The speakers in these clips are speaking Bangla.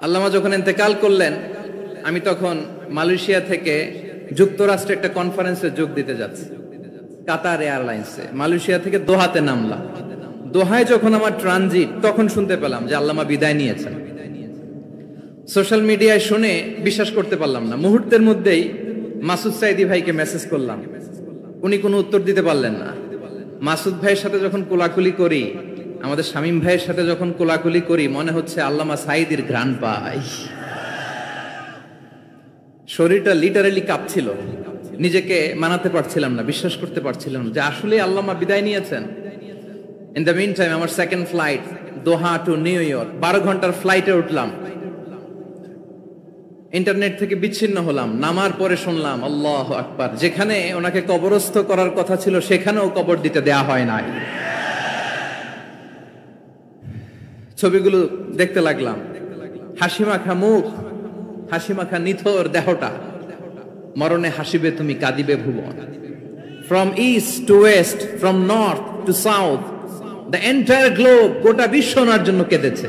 আল্লামা যখন ইন্তেকাল করলেন, আমি তখন মালয়েশিয়া থেকে যুক্তরাষ্ট্রে একটা কনফারেন্সে যোগ দিতে যাচ্ছি, কাতার এয়ারলাইন্সে। মালয়েশিয়া থেকে দোহাতে নামলাম। দোহায় যখন আমার ট্রানজিট, তখন শুনতে পেলাম যে আল্লামা বিদায় নিয়েছেন। সোশ্যাল মিডিয়ায় শুনে বিশ্বাস করতে পারলাম না। মুহূর্তের মধ্যেই মাসুদ সাইদি ভাইকে মেসেজ করলাম, উনি কোনো উত্তর দিতে পারলেন না। মাসুদ ভাইয়ের সাথে যখন কোলাকুলি করি, আমাদের শামীম ভাইয়ের সাথে যখন কোলাকুলি করি, মনে হচ্ছে আল্লামা সাইদির ঘ্রাণ পাই। শরীরটা লিটারালি কাঁপছিল, নিজেকে মানাতে পারছিলাম না, বিশ্বাস করতে পারছিলাম না যে আসলে আল্লামা বিদায় নিয়েছেন। ইন দ্য মিন টাইম আমার সেকেন্ড ফ্লাইট দোহা টু নিউ ইয়র্ক, 12 ঘন্টার ফ্লাইটে উঠলাম। ইন্টারনেট থেকে বিচ্ছিন্ন হলাম। নামার পরে শুনলাম আল্লাহু আকবার, যেখানে ওনাকে কবরস্থ করার কথা ছিল সেখানেও কবর দিতে দেয়া হয় নাই। ছবিগুলো দেখতে লাগলাম, হাসিমাখা মুখ, হাসিমাখা নিথর দেহটা, মরণে হাসিবে তুমি কাঁদিবে ভুবন। From east to west, from north to south, the entire globe, গোটা বিশ্ব ওনার জন্য কেঁদেছে,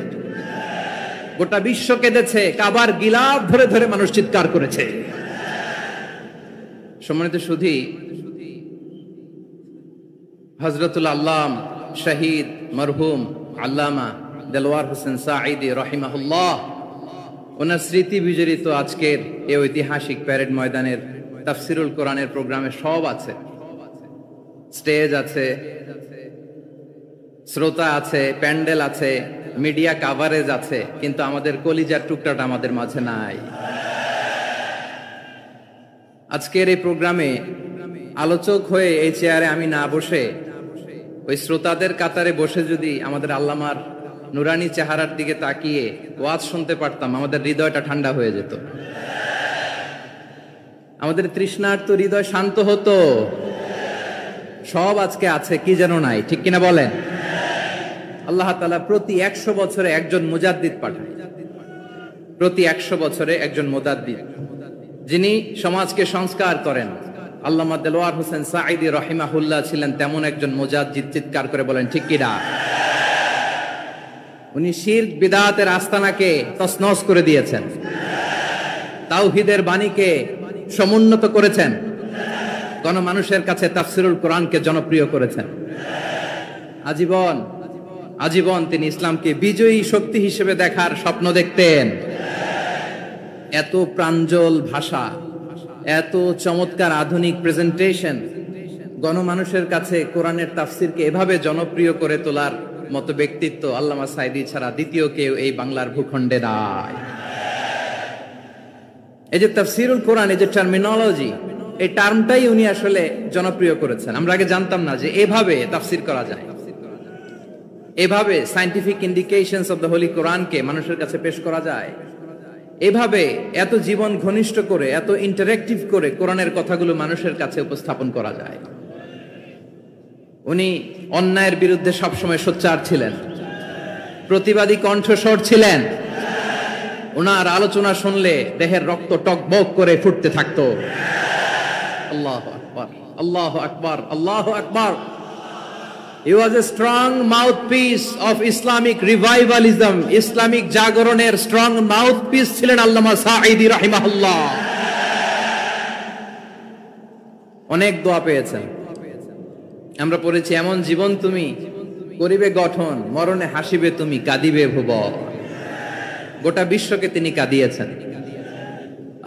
গোটা বিশ্ব কেঁদেছে। কাবার গিলাফ ধরে ধরে মানুষ চিৎকার করেছে। সম্মানিত সুধী, হযরতুল আল্লাম শহীদ মরহুম আল্লামা দেলওয়ার হোসেন সাঈদী রাহিমাহুল্লাহ, ওনার স্মৃতি বিজড়িত আজকের এই ঐতিহাসিক প্যারেড ময়দানের তাফসিরুল কোরআনের প্রোগ্রামে সব আছে। স্টেজ আছে, শ্রোতা আছে, প্যান্ডেল আছে, মিডিয়া কাভারেজ আছে, কিন্তু আমাদের কলিজার টুকটাটা আমাদের মাঝে নাই। আজকের এই প্রোগ্রামে আলোচক হয়ে এই চেয়ারে আমি না বসে, ওই শ্রোতাদের কাতারে বসে যদি আমাদের আল্লামার নুরানি চেহারার দিকে তাকিয়ে ওয়াজ শুনতে পারতাম, আমাদের হৃদয়টা ঠান্ডা হয়ে যেত, আমাদের তৃষ্ণার্ত হৃদয় শান্ত হতো। সব আজকে আছে, কি যেন নাই, ঠিক কিনা বলেন? আল্লাহ তাআলা প্রতি 100 বছরে একজন মুজাদ্দিদ পাঠায়, প্রতি 100 বছরে একজন মুজাদ্দিদ, যিনি সমাজকে সংস্কার করেন। আল্লামা দেলওয়ার হোসেন সাঈদী রাহিমাহুল্লাহ ছিলেন তেমন একজন মুজাদ্দিদ। চিৎকার করে বলেন ঠিক কিনা? উনি শিরক বিদআতের আস্তানাকে তছনছ করে দিয়েছেন, তাওহীদের বাণীকে সমুন্নত করেছেন, গণমানুষের কাছে তাফসিরুল কোরআনকে জনপ্রিয় করেছেন। আজীবন আজীবন তিনি ইসলামকে বিজয়ী শক্তি হিসেবে দেখার স্বপ্ন দেখতেন। এত প্রাঞ্জল ভাষা, এত চমৎকার আধুনিক প্রেজেন্টেশন, গণমানুষের কাছে কোরআনের তাফসিরকে এভাবে জনপ্রিয় করে তোলার মতো ব্যক্তিত্ব আল্লামা সাঈদী ছাড়া দ্বিতীয় কেউ এই বাংলার ভূখণ্ডে নাই। এই যে তাফসিরুল কোরআন, এই যে টার্মিনোলজি, এই টার্মটাই উনি আসলে জনপ্রিয় করেছেন। আমরা আগে জানতাম না যে এভাবে তাফসির করা যায়, এভাবে scientific indications of the Holi কোরআনকে মানুষের কাছে পেশ করা যায়, এভাবে এত জীবন ঘনিষ্ঠ করে, এত ইন্টারেক্টিভ করে কোরআনের কথাগুলো মানুষের কাছে উপস্থাপন করা যায়। উনি অন্যায়ের বিরুদ্ধে সবসময় সোচ্চার ছিলেন, প্রতিবাদী কণ্ঠস্বর ছিলেন। ওনার আলোচনা শুনলে দেহের রক্ত টকবক করে ফুটতে থাকতো। আল্লাহু আকবার, আল্লাহু আকবার, আল্লাহু আকবার। He was a strong mouthpiece of Islamic revivalism. Islamic জাগরণের স্ট্রং মাউথপিস ছিলেন আল্লামা সাঈদী রাহিমাহুল্লাহ। অনেক দোয়া পেয়েছেন, আমরা পড়েছি, এমন জীবন তুমি করিবে গঠন, মরণে হাসিবে তুমি কাঁদিবে ভুবন। গোটা বিশ্বকে তিনি কাঁদিয়েছেন।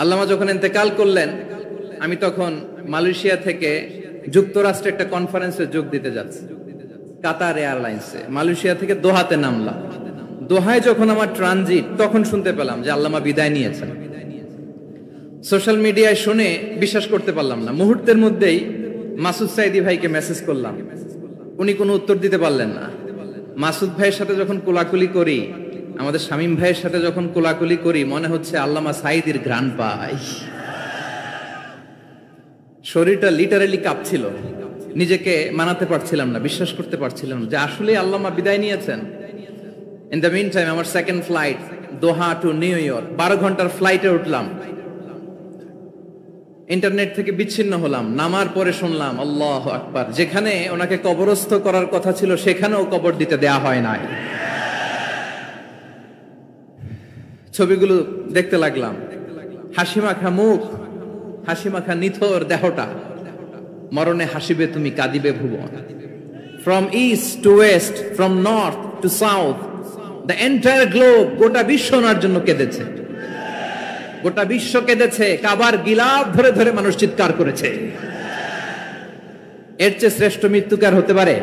আল্লামা যখন ইন্তেকাল করলেন, আমি তখন মালয়েশিয়া থেকে যুক্তরাষ্ট্রে একটা কনফারেন্সে যোগ দিতে যাচ্ছি, কাতার এয়ারলাইন্সে। মালয়েশিয়া থেকে দোহাতে নামলাম। দোহায় যখন আমার ট্রানজিট, তখন শুনতে পেলাম যে আল্লামা বিদায় নিয়েছেন। সোশ্যাল মিডিয়ায় শুনে বিশ্বাস করতে পারলাম না। মুহূর্তের মধ্যেই মাসুদ সাইদি ভাইকে মেসেজ করলাম, উনি কোনো উত্তর দিতে পারলেন না। মাসুদ ভাইয়ের সাথে যখন কোলাকুলি করি, আমাদের শামীম ভাইয়ের সাথে যখন কোলাকুলি করি, মনে হচ্ছে আল্লামা সাইদির ঘ্রাণ পাই। শরীরটা লিটারালি কাঁপছিল, নিজেকে মানাতে পারছিলাম না, বিশ্বাস করতে পারছিলাম না যে আসলে আল্লামা বিদায় নিয়েছেন। ইন দ্য মিন টাইম আমার সেকেন্ড ফ্লাইট দোহা টু নিউ ইয়র্ক, 12 ঘন্টার ফ্লাইটে উঠলাম। ইন্টারনেট থেকে বিচ্ছিন্ন হলাম। নামার পরে শুনলাম আল্লাহু আকবার, যেখানে ওনাকে কবরস্থ করার কথা ছিল সেখানেও কবর দিতে দেয়া হয় নাই। ছবিগুলো দেখতে লাগলাম। হাসি মাখা মুখ, হাসি মাখা নিথর দেহটা, মরণে হাসিবে তুমি কাঁদিবে ভুবন। From east to west, from north to south, the entire globe, গোটা বিশ্ব ওনার জন্য কেঁদেছে, গোটা বিশ্ব কেঁদেছে। কাবার গিলাফ ধরে ধরে মানুষ চিৎকার করেছে। এর চেয়ে শ্রেষ্ঠ মৃত্যুকার হতে পারে?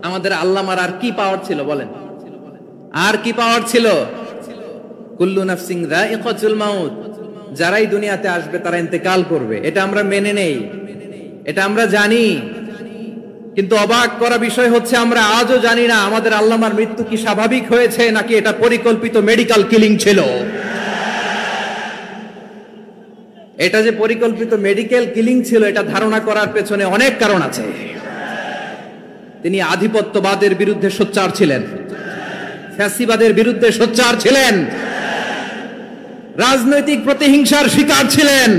আমাদের আল্লামার আর কি পাওয়ার ছিল বলেন? আর কি পাওয়ার ছিল? কুল্লু নাফসিন যায়িকাতুল মাউত, যারাই দুনিয়াতে আসবে তারা ইন্তেকাল করবে, এটা আমরা মেনে নেই, এটা আমরা জানি। কিন্তু অবাক করা বিষয় হচ্ছে আমরা আজও জানি না আমাদের আল্লামার মৃত্যু কি স্বাভাবিক হয়েছে নাকি এটা পরিকল্পিত মেডিকেল কিলিং ছিল। এটা যে পরিকল্পিত মেডিকেল কিলিং ছিল এটা ধারণা করার পেছনে অনেক কারণ আছে। তিনি আধিপত্যবাদের বিরুদ্ধে সোচ্চার ছিলেন, ফ্যাসিবাদের বিরুদ্ধে সোচ্চার ছিলেন, রাজনৈতিক প্রতিহিংসার শিকার ছিলেন।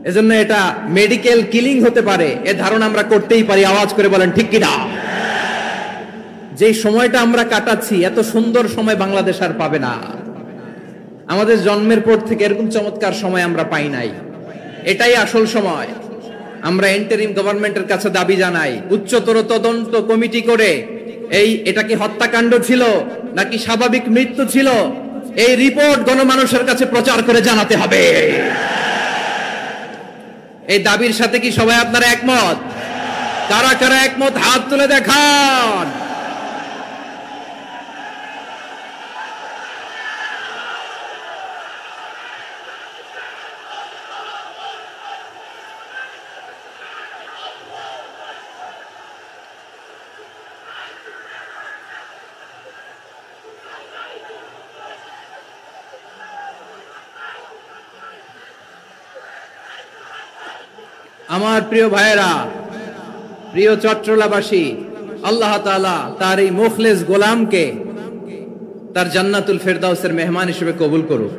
এজন্য এটা মেডিকেল কিলিং হতে পারে এ ধারণা আমরা করতেই পারি। আওয়াজ করে বলেন ঠিক কিনা? যে সময়টা আমরা কাটাচ্ছি এত সুন্দর সময় বাংলাদেশ আর পাবে না। আমাদের জন্মের পর থেকে এরকম চমৎকার সময় আমরা পাই নাই। এটাই আসল সময়। আমরা ইন্টারিম গভর্নমেন্টের কাছে দাবি জানাই, উচ্চতর তদন্ত কমিটি করে এটা কি হত্যাকাণ্ড ছিল নাকি স্বাভাবিক মৃত্যু ছিল, এই রিপোর্ট গণমানুষের কাছে প্রচার করে জানাতে হবে। এই দাবির সাথে কি সবাই আপনারা একমত? কারা কারা একমত হাত তুলে দেখান। আমার প্রিয় ভাইয়েরা, প্রিয় চট্টলাবাসী, আল্লাহ তাআলা তার এই মুখলেস গোলামকে তার জান্নাতুল ফেরদাউসের মেহমান হিসেবে কবুল করুক,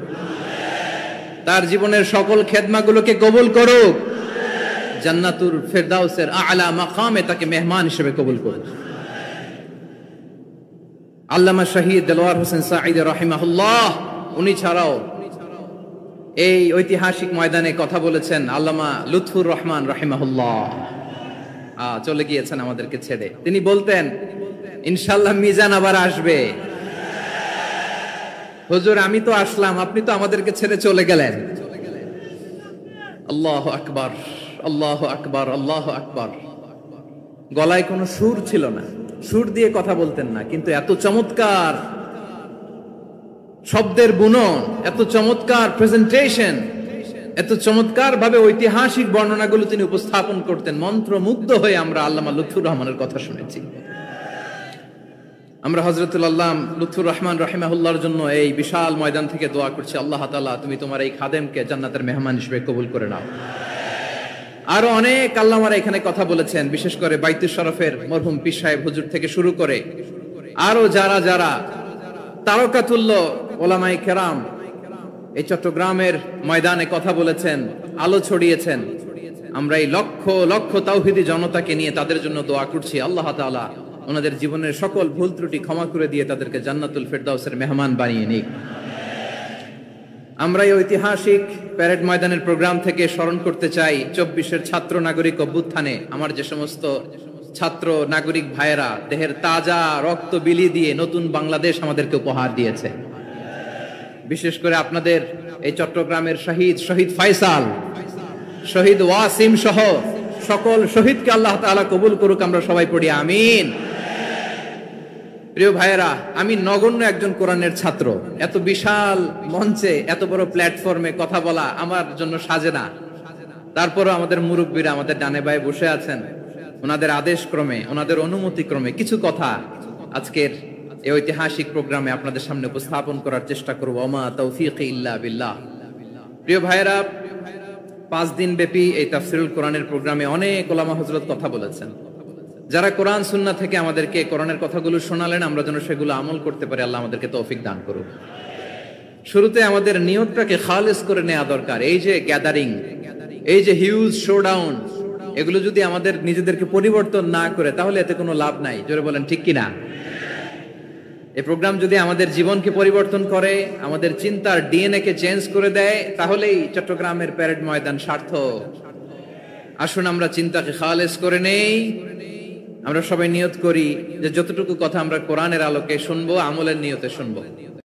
তার জীবনের সকল খেদমাগুলোকে কবুল করুক, জান্নাতুল ফেরদাউসের আলা মাকামে তাকে মেহমান হিসেবে কবুল করুক। আল্লামা শহীদ দেলোয়ার হোসেন সাঈদী রাহিমাহুল্লাহ, উনি ছাড়াও এই ঐতিহাসিক ময়দানে কথা বলেছেন আল্লামা লুৎফুর রহমান রাহিমাহুল্লাহ। চলে গিয়েছেন আমাদেরকে ছেড়ে। তিনি বলতেন, ইনশাআল্লাহ মিজান আবার আসবে। হুজুর আমি তো আসলাম, আপনি তো আমাদেরকে ছেড়ে চলে গেলেন। আল্লাহু আকবার, আল্লাহু আকবার, আল্লাহু আকবার। গলায় কোনো সুর ছিল না, সুর দিয়ে কথা বলতেন না, কিন্তু এত চমৎকার শব্দের বুনন, এত চমৎকার প্রেজেন্টেশন, এত চমৎকার ভাবে ঐতিহাসিক বর্ণনাগুলো তিনি উপস্থাপন করতেন। মন্ত্রমুগ্ধ হয়ে আমরা আল্লামা লুৎফুর রহমানের কথা শুনেছি। আমরা হযরতুল আল্লাম লুৎফুর রহমান রাহিমাহুল্লাহর জন্য এই বিশাল ময়দান থেকে দোয়া করছি, আল্লাহ তাআলা তুমি তোমার এই খাদেমকে জান্নাতের মেহমান হিসেবে কবুল করে নাও। আরো অনেক আল্লামারা এখানে কথা বলেছেন, বিশেষ করে বাইতুল শরফের মরহুম পীর সাহেব হুজুর থেকে শুরু করে আরো যারা যারা তারকাতুল্য ওলামায়ে কেরাম এই চট্টগ্রামের ময়দানে কথা বলেছেন, আলো ছড়িয়েছেন। আমরা এই লক্ষ লক্ষ তাওহীদি জনতাকে নিয়ে তাদের জন্য দোয়া করছি, আল্লাহ তাআলা ওনাদের জীবনের সকল ভুল ত্রুটি ক্ষমা করে দিয়ে তাদেরকে জান্নাতুল ফেরদাউসের মেহমান বানিয়ে নিক। আমরা এই ঐতিহাসিক প্যারেড ময়দানের প্রোগ্রাম থেকে স্মরণ করতে চাই 24-এর ছাত্র নাগরিক অভ্যুত্থানে আমার যে সমস্ত ছাত্র নাগরিক ভাইয়েরা দেহের তাজা রক্ত বিলিয়ে দিয়ে নতুন বাংলাদেশ আমাদেরকে উপহার দিয়েছে। বিশেষ করে আপনাদের এই চট্টগ্রামের শহীদ ফাইসাল, শহীদ ওয়াসিম সহ সকল শহীদকে আল্লাহ তাআলা কবুল করুক। আমরা সবাই পড়ি আমিন। প্রিয় ভাইয়েরা, আমি নগণ্য একজন কোরআনের ছাত্র, এত বিশাল মঞ্চে এত বড় প্ল্যাটফর্মে কথা বলা আমার জন্য সাজে না। তারপরও আমাদের মুরব্বীরা আমাদের ডানে বায়ে বসে আছেন, ওনাদের আদেশ ক্রমে, ওনাদের অনুমতি ক্রমে কিছু কথা আজকের এই ঐতিহাসিক প্রোগ্রামে আপনাদের সামনে উপস্থাপন করার চেষ্টা করব। ওমা তাওফীকি ইল্লা বিল্লাহ। প্রিয় ভাইয়েরা, 5 দিন ব্যাপী এই তাফসীরুল কোরআনের প্রোগ্রামে অনেক ওলামা হযরত কথা বলেছেন। যারা কোরআন সুন্নাহ থেকে আমাদেরকে কোরআনের কথাগুলো শোনালেন, আমরা যেন সেগুলো আমল করতে পারি, আল্লাহ আমাদেরকে তৌফিক দান করুন। শুরুতে আমাদের নিয়তটাকে খালেস করে নেওয়া দরকার। এই যে গ্যাদারিং, এই যে হিউজ শোডাউন, এগুলো যদি আমাদের নিজেদেরকে পরিবর্তন না করে তাহলে এতে কোনো লাভ নাই। জোরে বলেন ঠিক কিনা? এই প্রোগ্রাম যদি আমাদের জীবনকে পরিবর্তন করে, আমাদের চিন্তার ডিএনএ কে চেঞ্জ করে দেয়, তাহলেই চট্টগ্রামের প্যারেড ময়দান সার্থক। আসুন আমরা চিন্তাকে খালেস করে নেই। আমরা সবাই নিয়ত করি যে যতটুকু কথা আমরা কোরআনের আলোকে শুনবো, আমলের নিয়তে শুনবো।